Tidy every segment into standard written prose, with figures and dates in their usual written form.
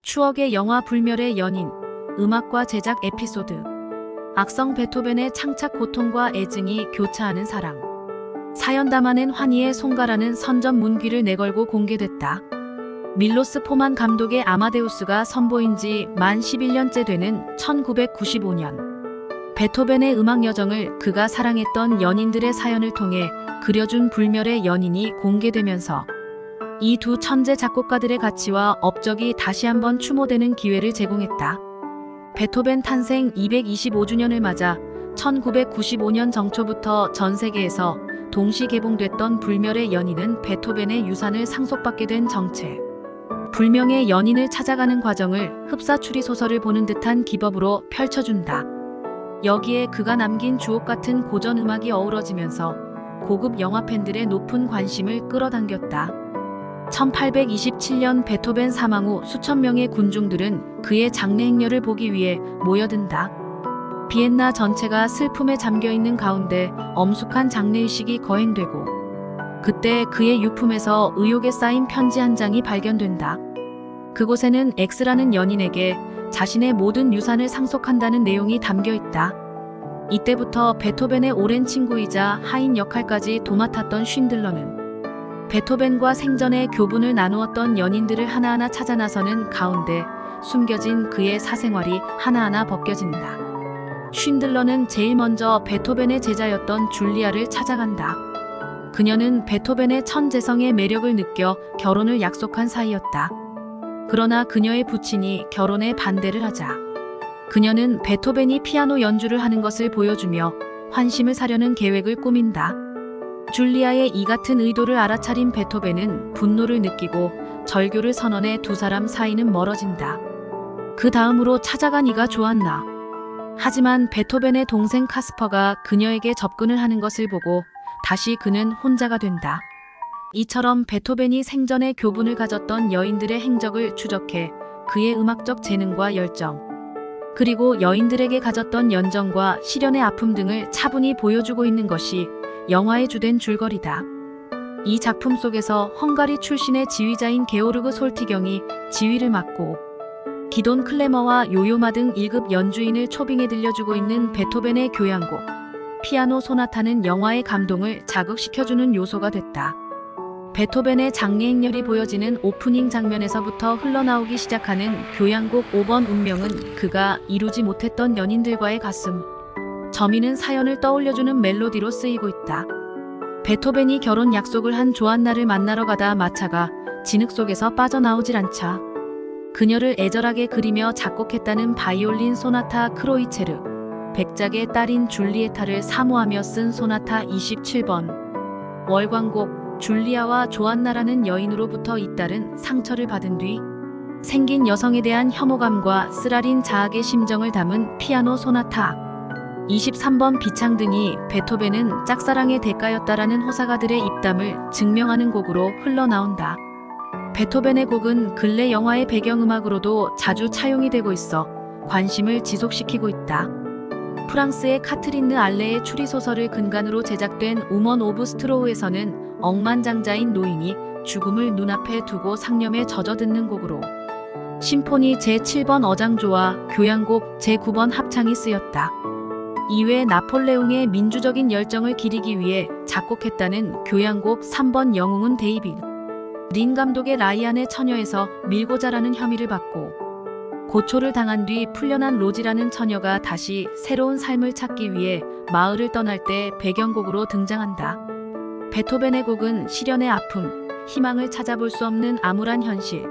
추억의 영화 불멸의 연인, 음악과 제작 에피소드. 악성 베토벤의 창작 고통과 애증이 교차하는 사랑. 사연 담아낸 환희의 송가라는 선전 문귀를 내걸고 공개됐다. 밀로스 포만 감독의 아마데우스가 선보인 지 만 11년째 되는 1995년. 베토벤의 음악 여정을 그가 사랑했던 연인들의 사연을 통해 그려준 불멸의 연인이 공개되면서 이 두 천재 작곡가들의 가치와 업적이 다시 한번 추모되는 기회를 제공했다. 베토벤 탄생 225주년을 맞아 1995년 정초부터 전 세계에서 동시 개봉됐던 불멸의 연인은 베토벤의 유산을 상속받게 된 정체. 불명의 연인을 찾아가는 과정을 흡사추리 소설을 보는 듯한 기법으로 펼쳐준다. 여기에 그가 남긴 주옥 같은 고전 음악이 어우러지면서 고급 영화 팬들의 높은 관심을 끌어당겼다. 1827년 베토벤 사망 후 수천 명의 군중들은 그의 장례 행렬을 보기 위해 모여든다. 비엔나 전체가 슬픔에 잠겨있는 가운데 엄숙한 장례의식이 거행되고 그때 그의 유품에서 의욕에 쌓인 편지 한 장이 발견된다. 그곳에는 X라는 연인에게 자신의 모든 유산을 상속한다는 내용이 담겨있다. 이때부터 베토벤의 오랜 친구이자 하인 역할까지 도맡았던 쉰들러는 베토벤과 생전의 교분을 나누었던 연인들을 하나하나 찾아 나서는 가운데 숨겨진 그의 사생활이 하나하나 벗겨진다. 쉰들러는 제일 먼저 베토벤의 제자였던 줄리아를 찾아간다. 그녀는 베토벤의 천재성의 매력을 느껴 결혼을 약속한 사이였다. 그러나 그녀의 부친이 결혼에 반대를 하자 그녀는 베토벤이 피아노 연주를 하는 것을 보여주며 환심을 사려는 계획을 꾸민다. 줄리아의 이 같은 의도를 알아차린 베토벤은 분노를 느끼고 절교를 선언해 두 사람 사이는 멀어진다. 그 다음으로 찾아간 이가 조안나. 하지만 베토벤의 동생 카스퍼가 그녀에게 접근을 하는 것을 보고 다시 그는 혼자가 된다. 이처럼 베토벤이 생전에 교분을 가졌던 여인들의 행적을 추적해 그의 음악적 재능과 열정, 그리고 여인들에게 가졌던 연정과 시련의 아픔 등을 차분히 보여주고 있는 것이 영화의 주된 줄거리다. 이 작품 속에서 헝가리 출신의 지휘자인 게오르그 솔티경이 지휘를 맡고 기돈 클레머와 요요마 등 1급 연주인을 초빙해 들려주고 있는 베토벤의 교향곡, 피아노 소나타는 영화의 감동을 자극시켜주는 요소가 됐다. 베토벤의 장례 행렬이 보여지는 오프닝 장면에서부터 흘러나오기 시작하는 교향곡 5번 운명은 그가 이루지 못했던 연인들과의 가슴 저미는 사연을 떠올려주는 멜로디로 쓰이고 있다. 베토벤이 결혼 약속을 한 조안나를 만나러 가다 마차가 진흙 속에서 빠져나오질 않자 그녀를 애절하게 그리며 작곡했다는 바이올린 소나타 크로이체르, 백작의 딸인 줄리에타를 사모하며 쓴 소나타 27번, 월광곡 줄리아와 조안나라는 여인으로부터 잇따른 상처를 받은 뒤 생긴 여성에 대한 혐오감과 쓰라린 자학의 심정을 담은 피아노 소나타 23번 비창 등이 베토벤은 짝사랑의 대가였다라는 호사가들의 입담을 증명하는 곡으로 흘러나온다. 베토벤의 곡은 근래 영화의 배경음악으로도 자주 차용이 되고 있어 관심을 지속시키고 있다. 프랑스의 카트린느 알레의 추리소설을 근간으로 제작된 우먼 오브 스트로우에서는 억만장자인 노인이 죽음을 눈앞에 두고 상념에 젖어듣는 곡으로 심포니 제7번 어장조와 교향곡 제9번 합창이 쓰였다. 이외 나폴레옹의 민주적인 열정을 기리기 위해 작곡했다는 교향곡 3번 영웅은 데이비드 린 감독의 라이안의 처녀에서 밀고 자라는 혐의를 받고 고초를 당한 뒤 풀려난 로지라는 처녀가 다시 새로운 삶을 찾기 위해 마을을 떠날 때 배경곡으로 등장한다. 베토벤의 곡은 시련의 아픔, 희망을 찾아볼 수 없는 암울한 현실,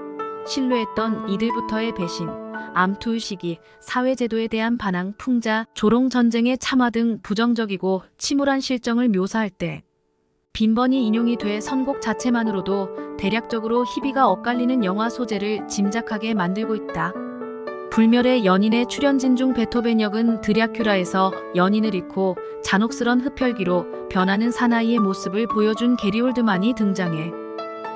신뢰했던 이들부터의 배신, 암투의식이, 사회제도에 대한 반항, 풍자, 조롱전쟁의 참화 등 부정적이고 침울한 실정을 묘사할 때 빈번히 인용이 돼 선곡 자체만으로도 대략적으로 희비가 엇갈리는 영화 소재를 짐작하게 만들고 있다. 불멸의 연인의 출연진 중 베토벤 역은 드랴큘라에서 연인을 잃고 잔혹스런 흡혈귀로 변하는 사나이의 모습을 보여준 게리 올드만이 등장해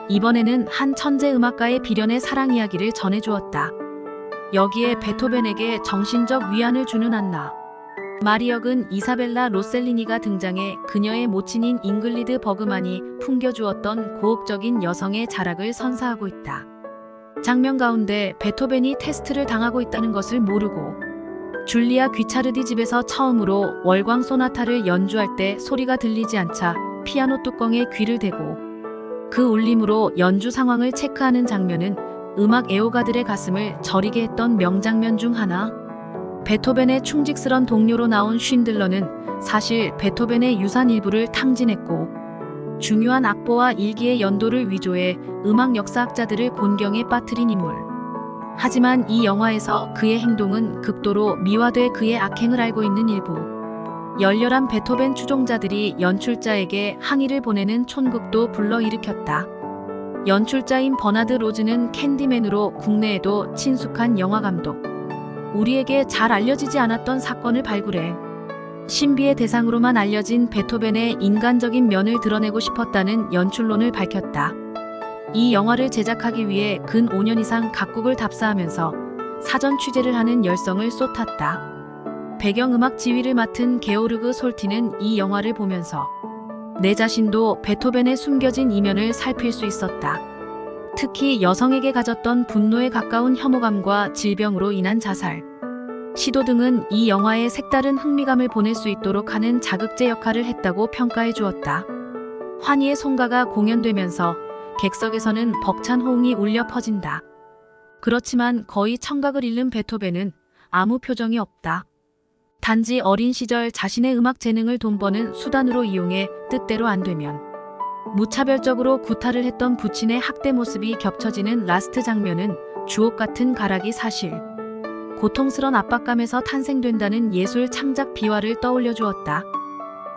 이번에는 한 천재 음악가의 비련의 사랑 이야기를 전해주었다. 여기에 베토벤에게 정신적 위안을 주는 안나 마리 역은 이사벨라 로셀리니가 등장해 그녀의 모친인 잉글리드 버그만이 풍겨주었던 고혹적인 여성의 자락을 선사하고 있다. 장면 가운데 베토벤이 테스트를 당하고 있다는 것을 모르고 줄리아 귀차르디 집에서 처음으로 월광 소나타를 연주할 때 소리가 들리지 않자 피아노 뚜껑에 귀를 대고 그 울림으로 연주 상황을 체크하는 장면은 음악 애호가들의 가슴을 저리게 했던 명장면 중 하나. 베토벤의 충직스런 동료로 나온 쉰들러는 사실 베토벤의 유산 일부를 탕진했고 중요한 악보와 일기의 연도를 위조해 음악 역사학자들을 곤경에 빠뜨린 인물. 하지만 이 영화에서 그의 행동은 극도로 미화돼 그의 악행을 알고 있는 일부 열렬한 베토벤 추종자들이 연출자에게 항의를 보내는 촌극도 불러일으켰다. 연출자인 버나드 로즈는 캔디맨으로 국내에도 친숙한 영화감독. 우리에게 잘 알려지지 않았던 사건을 발굴해 신비의 대상으로만 알려진 베토벤의 인간적인 면을 드러내고 싶었다는 연출론을 밝혔다. 이 영화를 제작하기 위해 근 5년 이상 각국을 답사하면서 사전 취재를 하는 열성을 쏟았다. 배경음악 지휘를 맡은 게오르그 솔티는 이 영화를 보면서 내 자신도 베토벤의 숨겨진 이면을 살필 수 있었다. 특히 여성에게 가졌던 분노에 가까운 혐오감과 질병으로 인한 자살, 시도 등은 이 영화에 색다른 흥미감을 보낼 수 있도록 하는 자극제 역할을 했다고 평가해 주었다. 환희의 송가가 공연되면서 객석에서는 벅찬 호응이 울려 퍼진다. 그렇지만 거의 청각을 잃는 베토벤은 아무 표정이 없다. 단지 어린 시절 자신의 음악 재능을 돈 버는 수단으로 이용해 뜻대로 안 되면 무차별적으로 구타를 했던 부친의 학대 모습이 겹쳐지는 라스트 장면은 주옥 같은 가락이 사실 고통스런 압박감에서 탄생된다는 예술 창작 비화를 떠올려 주었다.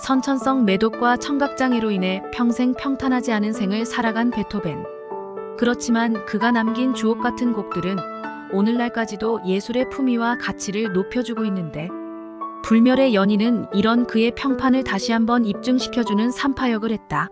선천성 매독과 청각장애로 인해 평생 평탄하지 않은 생을 살아간 베토벤. 그렇지만 그가 남긴 주옥 같은 곡들은 오늘날까지도 예술의 품위와 가치를 높여주고 있는데 불멸의 연인은 이런 그의 평판을 다시 한번 입증시켜주는 산파역을 했다.